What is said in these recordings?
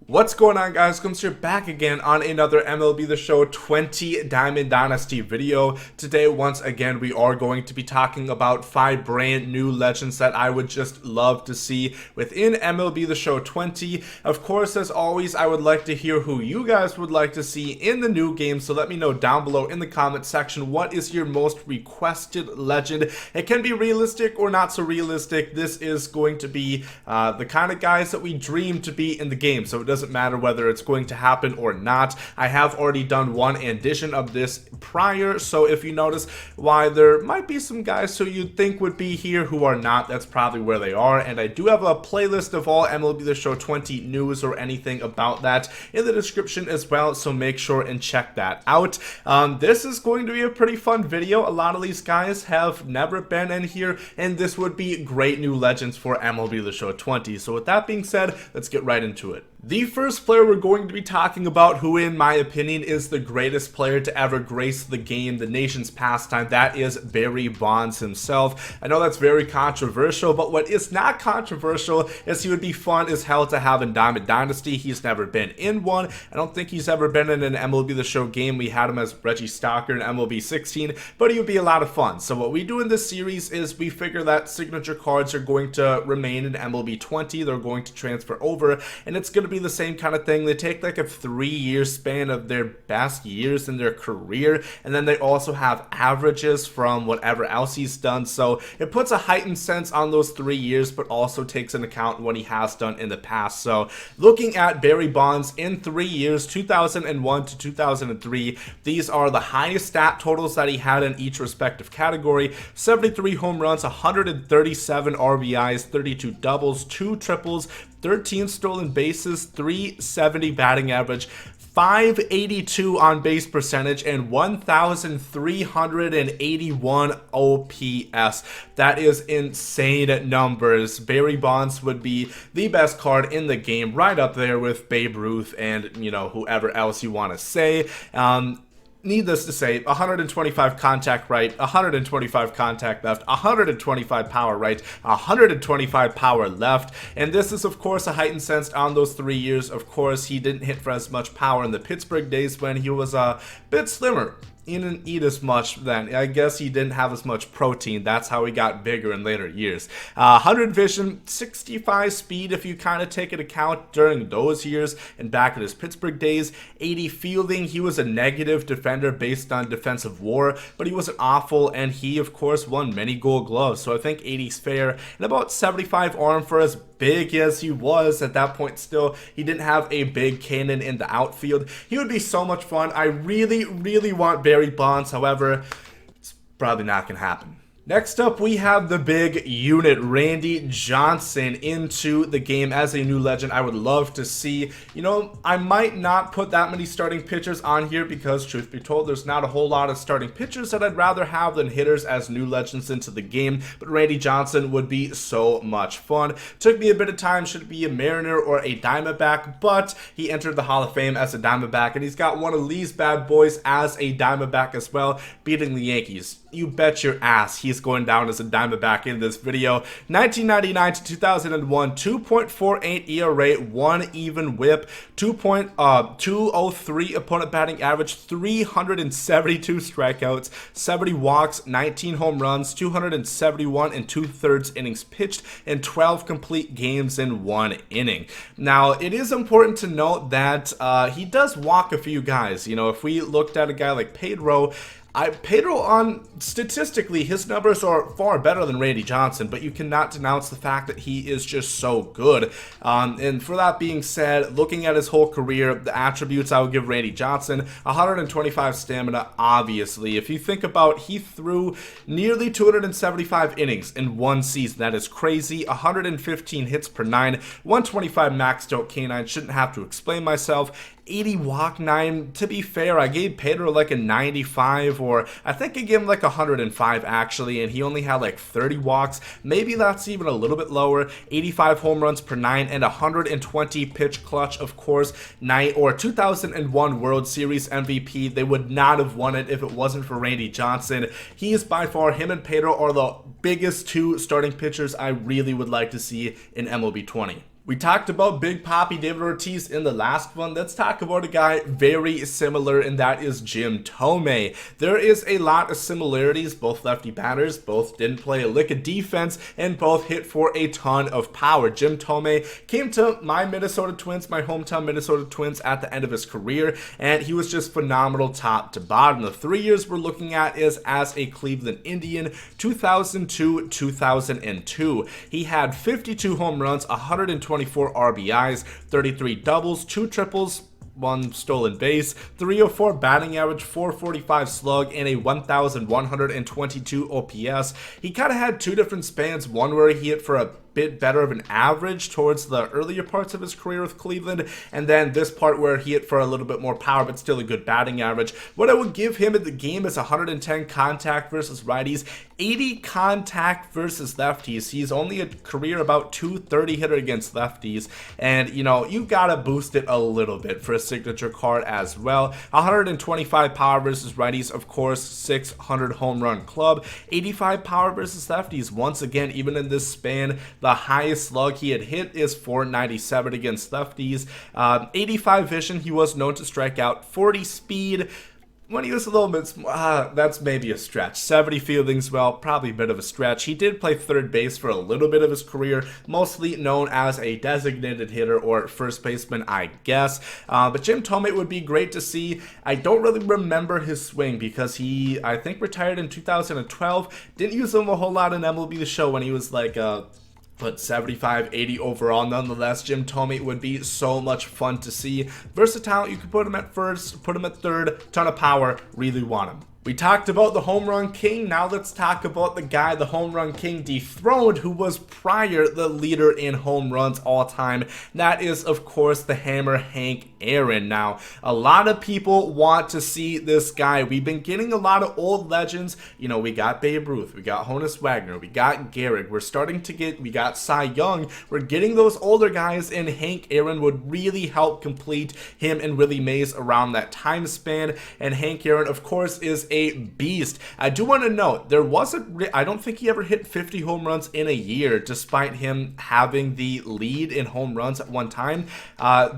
What's going on, guys? Gomes here, back again on another MLB The Show 20 Diamond Dynasty video. Today, once again, we are going to be talking about 5 brand new legends that I would just love to see within MLB The Show 20. Of course, as always, I would like to hear who you guys would like to see in the new game, so let me know down below in the comment section what is your most requested legend. It can be realistic or not so realistic. This is going to be the kind of guys that we dream to be in the game, so it doesn't matter whether it's going to happen or not. I have already done one edition of this prior, so if you notice why there might be some guys who you'd think would be here who are not, that's probably where they are. And I do have a playlist of all MLB The Show 20 news or anything about that in the description as well, so make sure and check that out. This is going to be a pretty fun video. A lot of these guys have never been in here, and this would be great new legends for MLB The Show 20. So with that being said, let's get right into it. The first player we're going to be talking about, who in my opinion is the greatest player to ever grace the game, the nation's pastime, that is Barry Bonds himself. I know that's very controversial, but what is not controversial is he would be fun as hell to have in Diamond Dynasty. He's never been in one. I don't think he's ever been in an MLB The Show game. We had him as Reggie Stalker in MLB 16, but he would be a lot of fun. So what we do in this series is we figure that signature cards are going to remain in MLB 20. They're going to transfer over, and it's going to be the same kind of thing. They take like a 3-year span of their best years in their career, and then they also have averages from whatever else he's done, so it puts a heightened sense on those 3 years, but also takes into account what he has done in the past. So looking at Barry Bonds in 3 years, 2001 to 2003, these are the highest stat totals that he had in each respective category: 73 home runs, 137 RBIs, 32 doubles, 2 triples, 13 stolen bases, 370 batting average, 582 on base percentage, and 1,381 OPS. That is insane numbers. Barry Bonds would be the best card in the game, right up there with Babe Ruth and, you know, whoever else you want to say. Needless to say, 125 contact right, 125 contact left, 125 power right, 125 power left, and this is of course a heightened sense on those 3 years. Of course, he didn't hit for as much power in the Pittsburgh days when he was a bit slimmer. He didn't eat as much then. I guess he didn't have as much protein. That's how he got bigger in later years. 100 vision, 65 speed if you kind of take into account during those years and back in his Pittsburgh days. 80 fielding. He was a negative defender based on defensive WAR, but he wasn't awful, and he of course won many Gold Gloves, so I think 80's fair. And about 75 arm. For as big as he was at that point, still he didn't have a big cannon in the outfield. He would be so much fun. I really want Barry Bonds. However, it's probably not gonna happen. Next up, we have the big unit, Randy Johnson, into the game as a new legend. I would love to see. You know, I might not put that many starting pitchers on here because, truth be told, there's not a whole lot of starting pitchers that I'd rather have than hitters as new legends into the game, but Randy Johnson would be so much fun. Took me a bit of time, should it be a Mariner or a Diamondback, but he entered the Hall of Fame as a Diamondback, and he's got one of these bad boys as a Diamondback as well, beating the Yankees. You bet your ass he's going down as a Diamondback in this video. 1999 to 2001, 2.48 ERA, 1 even whip, 2.203 opponent batting average, 372 strikeouts, 70 walks, 19 home runs, 271 and 2/3 innings pitched, and 12 complete games in 1 inning. Now, it is important to note that he does walk a few guys. You know, if we looked at a guy like Pedro, statistically, his numbers are far better than Randy Johnson, but you cannot denounce the fact that he is just so good. And for that being said, looking at his whole career, the attributes I would give Randy Johnson: 125 stamina, obviously. If you think about, he threw nearly 275 innings in 1 season. That is crazy. 115 hits per 9, 125 maxed out K9. Shouldn't have to explain myself. 80 walk 9. To be fair, I gave Pedro like a 95, or I think I gave him like 105 actually, and he only had like 30 walks. Maybe that's even a little bit lower. 85 home runs per 9 and 120 pitch clutch, of course. 2001 World Series MVP. They would not have won it if it wasn't for Randy Johnson. He is by far, him and Pedro are the biggest 2 starting pitchers I really would like to see in MLB 20. We talked about Big Papi David Ortiz in the last one. Let's talk about a guy very similar, and that is Jim Thome. There is a lot of similarities. Both lefty batters, both didn't play a lick of defense, and both hit for a ton of power. Jim Thome came to my Minnesota Twins, my hometown Minnesota Twins, at the end of his career, and he was just phenomenal top to bottom. The 3 years we're looking at is as a Cleveland Indian, 2002-2002. He had 52 home runs, 124 RBIs, 33 doubles, 2 triples, 1 stolen base, 304 batting average, 445 slug, and a 1,122 OPS. He kind of had 2 different spans, one where he hit for a bit better of an average towards the earlier parts of his career with Cleveland, and then this part where he hit for a little bit more power but still a good batting average. What I would give him in the game is 110 contact versus righties, 80 contact versus lefties. He's only a career about 230 hitter against lefties, and you know, you gotta boost it a little bit for a signature card as well. 125 power versus righties, of course, 600 home run club, 85 power versus lefties. Once again, even in this span, the highest slug he had hit is 497 against lefties. 85 vision, he was known to strike out. 40 speed, when he was a little bit, that's maybe a stretch. 70 fieldings, well, probably a bit of a stretch. He did play third base for a little bit of his career, mostly known as a designated hitter or first baseman, I guess. But Jim Thome would be great to see. I don't really remember his swing because he, I think, retired in 2012. Didn't use him a whole lot in MLB The Show when he was like but 75, 80 overall. Nonetheless, Jim Thome would be so much fun to see. Versatile, you could put him at first, put him at third, ton of power, really want him. We talked about the home run king. Now let's talk about the guy the home run king dethroned, who was prior the leader in home runs all time. That is, of course, the Hammer Hank Aaron. Now, a lot of people want to see this guy. We've been getting a lot of old legends. You know, we got Babe Ruth, we got Honus Wagner, we got Gehrig. We're starting to get, we got Cy Young. We're getting those older guys, and Hank Aaron would really help complete him and Willie Mays around that time span. And Hank Aaron, of course, is a beast. I do want to note, there wasn't, I don't think he ever hit 50 home runs in a year, despite him having the lead in home runs at one time.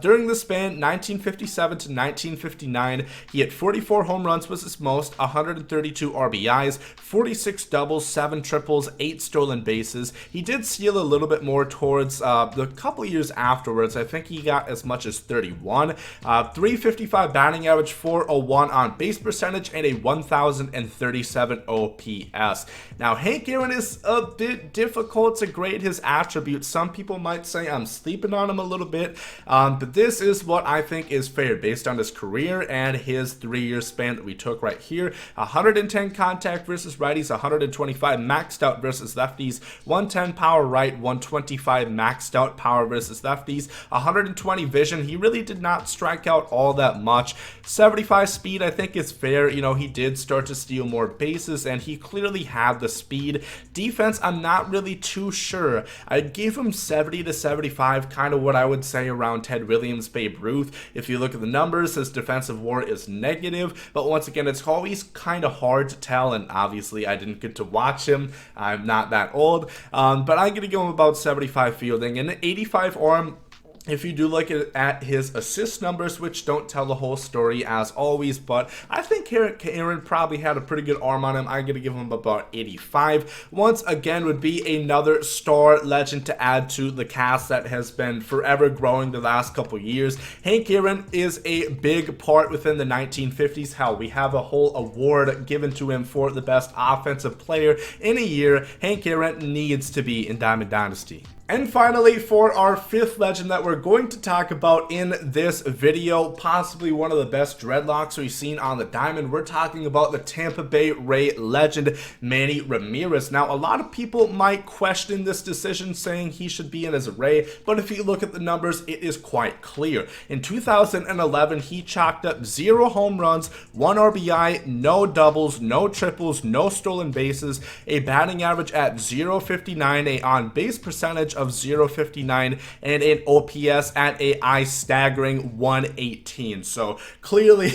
During the span, 1957 to 1959, he hit 44 home runs was his most, 132 RBIs, 46 doubles, 7 triples, 8 stolen bases. He did steal a little bit more towards the couple years afterwards. I think he got as much as 31. 355 batting average, 401 on base percentage, and a 1,037 OPS. Now, Hank Aaron is a bit difficult to grade his attributes. Some people might say I'm sleeping on him a little bit, but this is what I think is fair based on his career and his 3-year span that we took right here. 110 contact versus righties, 125 maxed out versus lefties, 110 power right, 125 maxed out power versus lefties, 120 vision. He really did not strike out all that much. 75 speed, I think, is fair. You know, he did start to steal more bases, and he clearly had the speed. Defense, I'm not really too sure. I'd give him 70 to 75, kind of what I would say around Ted Williams, Babe Ruth. If you look at the numbers, his defensive WAR is negative, but once again, it's always kind of hard to tell, and obviously I didn't get to watch him. I'm not that old, but I'm going to give him about 75 fielding and an 85 arm. If you do look at his assist numbers, which don't tell the whole story as always, but I think Aaron probably had a pretty good arm on him. I'm going to give him about 85. Once again, would be another star legend to add to the cast that has been forever growing the last couple years. Hank Aaron is a big part within the 1950s. Hell, we have a whole award given to him for the best offensive player in a year. Hank Aaron needs to be in Diamond Dynasty. And finally, for our 5th legend that we're going to talk about in this video, possibly one of the best dreadlocks we've seen on the diamond, we're talking about the Tampa Bay Ray legend, Manny Ramirez. Now, a lot of people might question this decision, saying he should be in as a Ray, but if you look at the numbers, it is quite clear. In 2011, he chalked up 0 home runs, 1 RBI, no doubles, no triples, no stolen bases, a batting average at .059, a on-base percentage of .059, and an OPS at a staggering 118. So clearly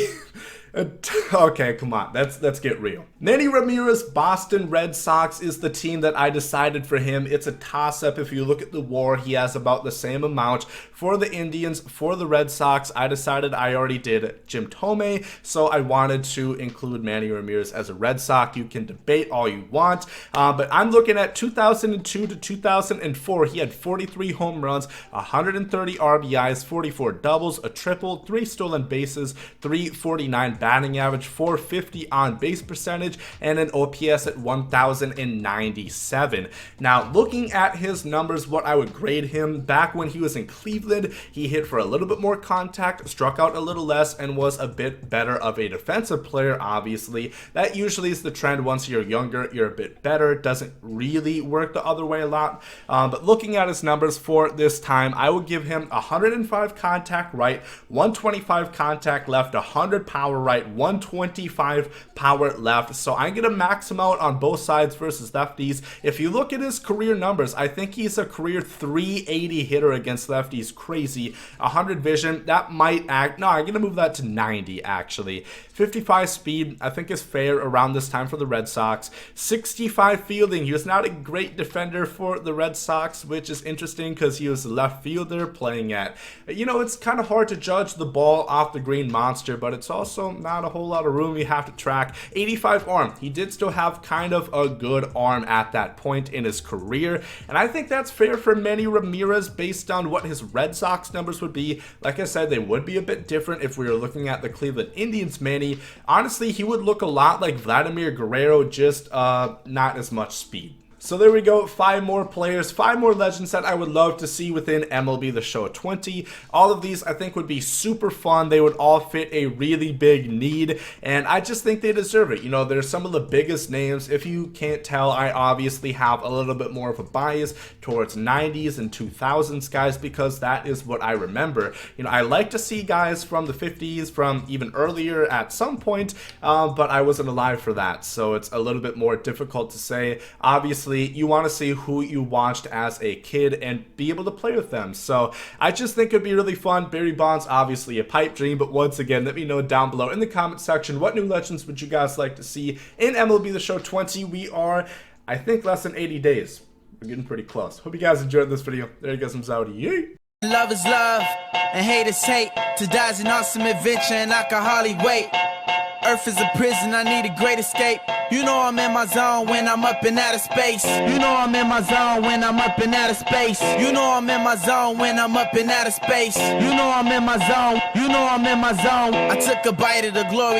Okay, come on. Let's get real. Manny Ramirez, Boston Red Sox is the team that I decided for him. It's a toss-up. If you look at the WAR, he has about the same amount. For the Indians, for the Red Sox, I decided I already did Jim Thome, so I wanted to include Manny Ramirez as a Red Sox. You can debate all you want, but I'm looking at 2002 to 2004. He had 43 home runs, 130 RBIs, 44 doubles, a triple, 3 stolen bases, 349 batting average, 450 on base percentage, and an OPS at 1097. Now, looking at his numbers, what I would grade him back when he was in Cleveland, he hit for a little bit more contact, struck out a little less, and was a bit better of a defensive player. Obviously, that usually is the trend. Once you're younger, you're a bit better. It doesn't really work the other way a lot, but looking at his numbers for this time, I would give him 105 contact right, 125 contact left, 100 power right, 125 power left. So I'm going to max him out on both sides versus lefties. If you look at his career numbers, I think he's a career 380 hitter against lefties. Crazy. 100 vision, that might act. No, I'm going to move that to 90 actually. 55 speed, I think is fair around this time for the Red Sox. 65 fielding, he was not a great defender for the Red Sox, which is interesting because he was a left fielder playing at, you know, it's kind of hard to judge the ball off the green monster, but it's also not a whole lot of room you have to track. 85 arm, he did still have kind of a good arm at that point in his career, and I think that's fair for Manny Ramirez based on what his Red Sox numbers would be. Like I said, they would be a bit different if we were looking at the Cleveland Indians Manny. Honestly, he would look a lot like Vladimir Guerrero, just not as much speed. So there we go, 5 more players, 5 more legends that I would love to see within MLB The Show 20. All of these I think would be super fun. They would all fit a really big need, and I just think they deserve it. You know, they're some of the biggest names. If you can't tell, I obviously have a little bit more of a bias towards 90s and 2000s guys because that is what I remember. You know, I like to see guys from the 50s, from even earlier at some point, but I wasn't alive for that, so it's a little bit more difficult to say. Obviously, you want to see who you watched as a kid and be able to play with them. So I just think it'd be really fun. Barry Bonds, obviously a pipe dream, but once again, let me know down below in the comment section what new legends would you guys like to see in MLB The Show 20. We are, I think, less than 80 days. We're getting pretty close. Hope you guys enjoyed this video. There you go, some Saudi. Yay! Love is love, and hate is hate. To die's an awesome adventure, and I can hardly wait. Earth is a prison, I need a great escape. You know I'm in my zone when I'm up in outer space. You know I'm in my zone when I'm up in outer space. You know I'm in my zone when I'm up in outer space. You know I'm in my zone. You know I'm in my zone. I took a bite of the glory.